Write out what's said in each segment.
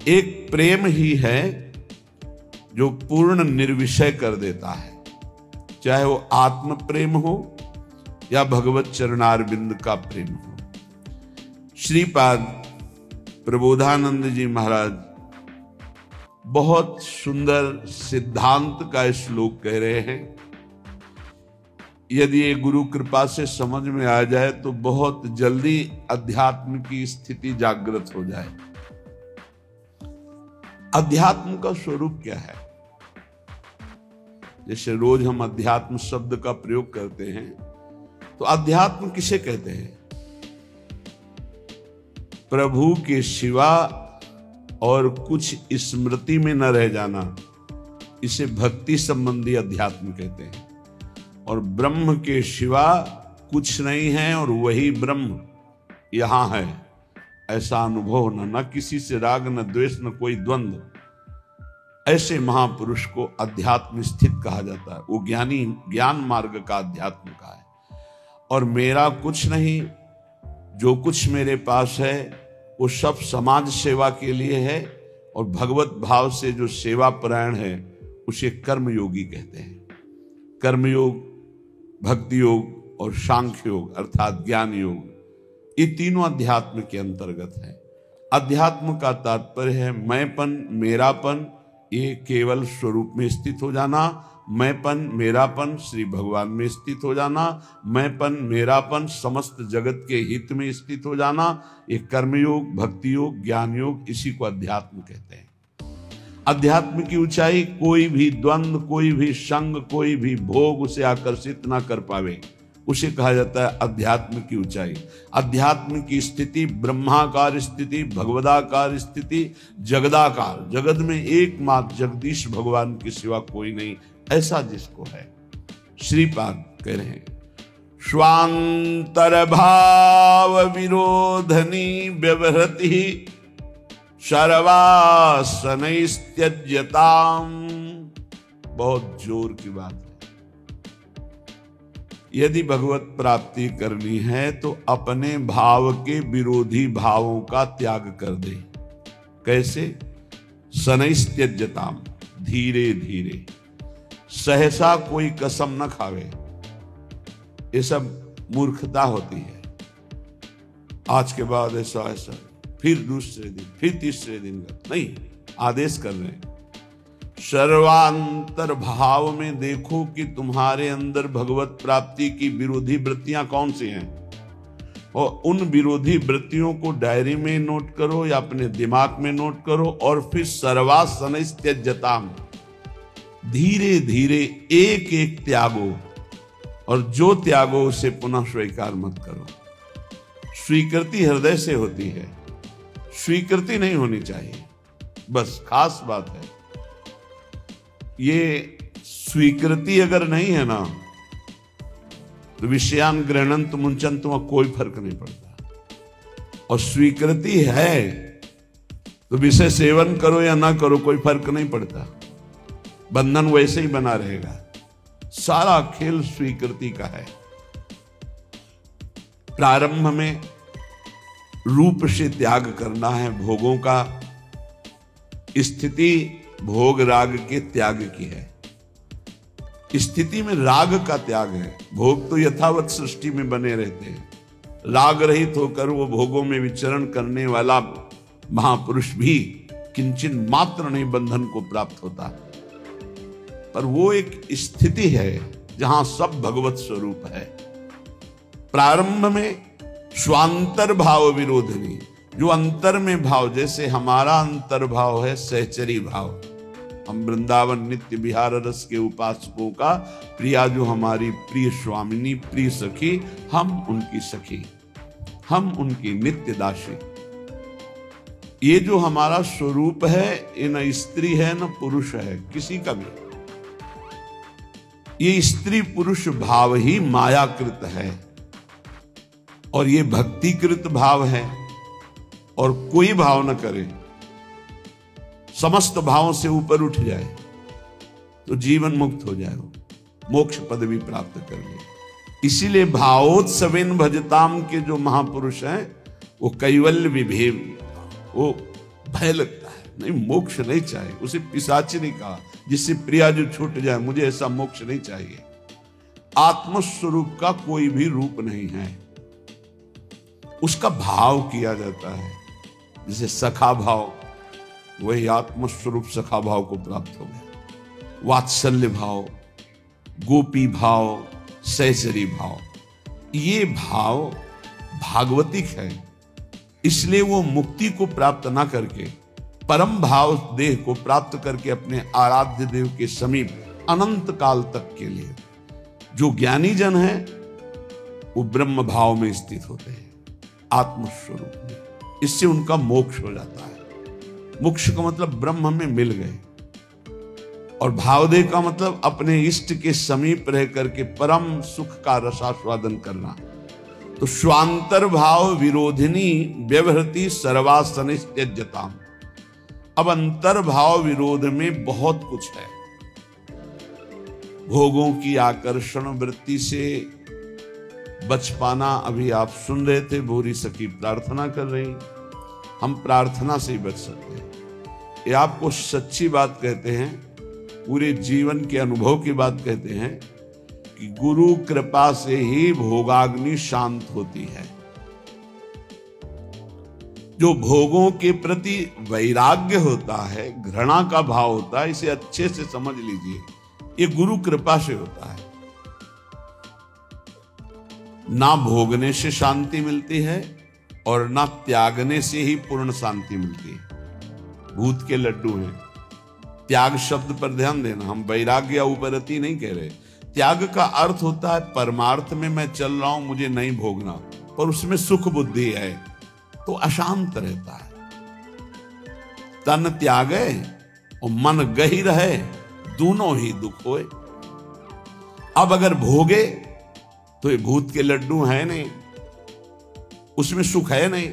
एक प्रेम ही है जो पूर्ण निर्विषय कर देता है, चाहे वो आत्म प्रेम हो या भगवत चरणारविंद का प्रेम हो। श्रीपाद प्रबोधानंद जी महाराज बहुत सुंदर सिद्धांत का श्लोक कह रहे हैं। यदि ये गुरु कृपा से समझ में आ जाए तो बहुत जल्दी अध्यात्म की स्थिति जागृत हो जाए। अध्यात्म का स्वरूप क्या है? जैसे रोज हम अध्यात्म शब्द का प्रयोग करते हैं, तो अध्यात्म किसे कहते हैं? प्रभु के सिवा और कुछ स्मृति में न रह जाना, इसे भक्ति संबंधी अध्यात्म कहते हैं। और ब्रह्म के सिवा कुछ नहीं है और वही ब्रह्म यहां है, ऐसा अनुभव होना, न किसी से राग न द्वेष न कोई द्वंद्व, ऐसे महापुरुष को अध्यात्म स्थित कहा जाता है। वो ज्ञानी ज्ञान मार्ग का अध्यात्म का है। और मेरा कुछ नहीं, जो कुछ मेरे पास है वो सब समाज सेवा के लिए है, और भगवत भाव से जो सेवा परायण है उसे कर्मयोगी कहते हैं। कर्मयोग, भक्ति योग और सांख्य योग अर्थात ज्ञान योग, ये तीनों अध्यात्म के अंतर्गत है। अध्यात्म का तात्पर्य है मैंपन, मेरापन, ये केवल स्वरूप में स्थित हो जाना। मैंपन, मेरापन श्री भगवान में स्थित हो जाना। मैंपन, मेरापन समस्त जगत के हित में स्थित हो जाना। ये कर्मयोग, भक्ति योग, ज्ञान योग, इसी को अध्यात्म कहते हैं। अध्यात्म की ऊंचाई कोई भी द्वंद्व, कोई भी संग, कोई भी भोग उसे आकर्षित ना कर पावे, उसे कहा जाता है अध्यात्म की ऊंचाई। अध्यात्म की स्थिति ब्रह्माकार स्थिति, भगवदाकार स्थिति, जगदाकार, जगत में एकमात्र जगदीश भगवान के सिवा कोई नहीं, ऐसा जिसको है। श्रीपाद कह रहे हैं स्वांतर भाव विरोधनी व्यवहृति सर्वासनैस्त्यज्यताम्। बहुत जोर की बात है। यदि भगवत प्राप्ति करनी है तो अपने भाव के विरोधी भावों का त्याग कर दे। कैसे? शनैस्त्यज्यताम्, धीरे धीरे, सहसा कोई कसम न खावे। ये सब मूर्खता होती है। आज के बाद ऐसा ऐसा, फिर दूसरे दिन, फिर तीसरे दिन का नहीं, आदेश कर रहे हैं। सर्वांतर भाव में देखो कि तुम्हारे अंदर भगवत प्राप्ति की विरोधी वृत्तियां कौन सी हैं, और उन विरोधी वृत्तियों को डायरी में नोट करो या अपने दिमाग में नोट करो, और फिर सर्वासनैस्त्यज्यताम्, धीरे धीरे एक एक त्यागो, और जो त्यागो उसे पुनः स्वीकार मत करो। स्वीकृति हृदय से होती है, स्वीकृति नहीं होनी चाहिए, बस खास बात है। ये स्वीकृति अगर नहीं है ना तो विषयान ग्रहणंत मुंचन तुम्हें कोई फर्क नहीं पड़ता, और स्वीकृति है तो विषय सेवन करो या ना करो कोई फर्क नहीं पड़ता, बंधन वैसे ही बना रहेगा। सारा खेल स्वीकृति का है। प्रारंभ में रूप से त्याग करना है भोगों का, स्थिति भोग राग के त्याग की है। स्थिति में राग का त्याग है, भोग तो यथावत सृष्टि में बने रहते हैं। राग रहित होकर वो भोगों में विचरण करने वाला महापुरुष भी किंचन मात्र नहीं बंधन को प्राप्त होता, पर वो एक स्थिति है जहां सब भगवत स्वरूप है। प्रारंभ में स्वांतर भाव विरोधनी, जो अंतर में भाव, जैसे हमारा अंतर भाव है सहचरी भाव, हम वृंदावन नित्य विहार रस के उपासकों का प्रिया, जो हमारी प्रिय स्वामिनी, प्रिय सखी, हम उनकी सखी, हम उनकी नित्य दासी। ये जो हमारा स्वरूप है, ये न स्त्री है न पुरुष है, किसी का भी। ये स्त्री पुरुष भाव ही मायाकृत है, और ये भक्तिकृत भाव है। और कोई भाव न करे, समस्त भावों से ऊपर उठ जाए तो जीवन मुक्त हो जाए, वो मोक्ष पदवी प्राप्त कर ले। इसीलिए भावोत्सवेन भजताम के जो महापुरुष हैं वो कैवल्य विभेद, वो भय लगता है, नहीं मोक्ष नहीं चाहिए। उसे पिशाच ने कहा, जिससे प्रिया जो छूट जाए, मुझे ऐसा मोक्ष नहीं चाहिए। आत्मस्वरूप का कोई भी रूप नहीं है, उसका भाव किया जाता है। जैसे सखा भाव, वही आत्मस्वरूप सखा भाव को प्राप्त हो गया। वात्सल्य भाव, गोपी भाव, सहचरी भाव, ये भाव भागवतिक है। इसलिए वो मुक्ति को प्राप्त ना करके परम भाव देह को प्राप्त करके अपने आराध्य देव के समीप अनंत काल तक के लिए जो ज्ञानी जन है वो ब्रह्म भाव में स्थित होते हैं, आत्मस्वरूप में। इससे उनका मोक्ष हो जाता है। मोक्ष का मतलब ब्रह्म में मिल गए, और भावदेह का मतलब अपने इष्ट के समीप रह करके परम सुख का रसास्वादन करना। तो स्वांतर भाव विरोधिनी व्यवहृति सर्वासनित्यज्यताम। अब अंतर भाव विरोध में बहुत कुछ है। भोगों की आकर्षण वृत्ति से बच पाना, अभी आप सुन रहे थे, भूरी सखी प्रार्थना कर रही, हम प्रार्थना से ही बच सकते हैं। ये आपको सच्ची बात कहते हैं, पूरे जीवन के अनुभव की बात कहते हैं कि गुरु कृपा से ही भोगाग्नि शांत होती है। जो भोगों के प्रति वैराग्य होता है, घृणा का भाव होता है, इसे अच्छे से समझ लीजिए, ये गुरु कृपा से होता है। ना भोगने से शांति मिलती है और ना त्यागने से ही पूर्ण शांति मिलती है। भूत के लड्डू हैं। त्याग शब्द पर ध्यान देना, हम वैराग्य या उपरति नहीं कह रहे। त्याग का अर्थ होता है परमार्थ में मैं चल रहा हूं, मुझे नहीं भोगना, पर उसमें सुख बुद्धि है तो अशांत रहता है। तन त्यागे और मन गही रहे, दोनों ही दुख होए। अब अगर भोगे तो ये भूत के लड्डू है नहीं, उसमें सुख है नहीं।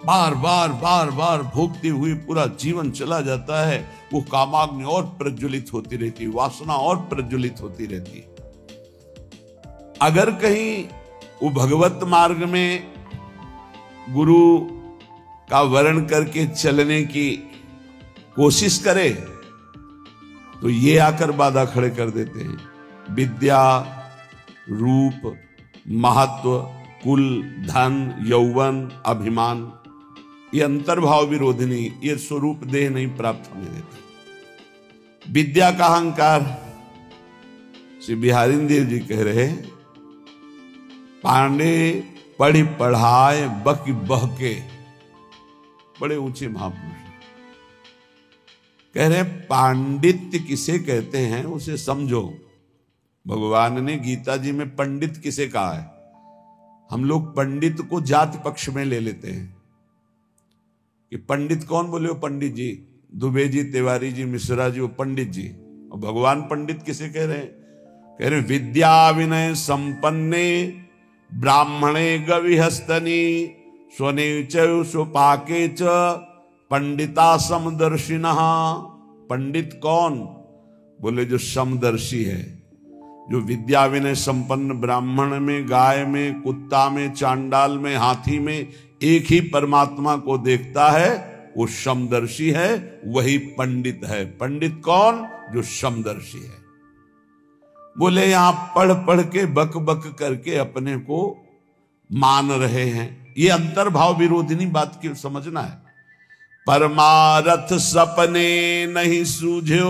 बार बार बार बार भोगते हुए पूरा जीवन चला जाता है, वो कामाग्नि और प्रज्वलित होती रहती, वासना और प्रज्वलित होती रहती। अगर कहीं वो भगवत मार्ग में गुरु का वर्ण करके चलने की कोशिश करे तो ये आकर बाधा खड़े कर देते हैं। विद्या, रूप, महत्व, कुल, धन, यौवन, अभिमान, ये अंतर्भाव विरोधिनी, ये स्वरूप देह नहीं प्राप्त होने देते। विद्या का अहंकार, श्री बिहारी देव जी कह रहे, पांडे पढ़ी पढ़ाए बकी बहके, बड़े ऊंचे महापुरुष कह रहे पांडित्य किसे कहते हैं उसे समझो। भगवान ने गीता जी में पंडित किसे कहा है। हम लोग पंडित को जाति पक्ष में ले लेते हैं कि पंडित कौन बोले हो, पंडित जी, दुबे जी, तिवारी जी, मिश्रा जी, वो पंडित जी। और भगवान पंडित किसे कह रहे हैं? कह रहे विद्या विनय संपन्ने ब्राह्मणे गविहस्तनी स्वने च स्वपाके च पंडिता समदर्शिनः। पंडित कौन? बोले जो समदर्शी है, जो विद्या विनय संपन्न ब्राह्मण में, गाय में, कुत्ता में, चांडाल में, हाथी में एक ही परमात्मा को देखता है, वो समदर्शी है, वही पंडित है। पंडित कौन? जो समदर्शी है। बोले यहां पढ़ पढ़ के बक बक करके अपने को मान रहे हैं, ये अंतर्भाव विरोधिनी बात की समझना है। परमारथ सपने नहीं सूझो।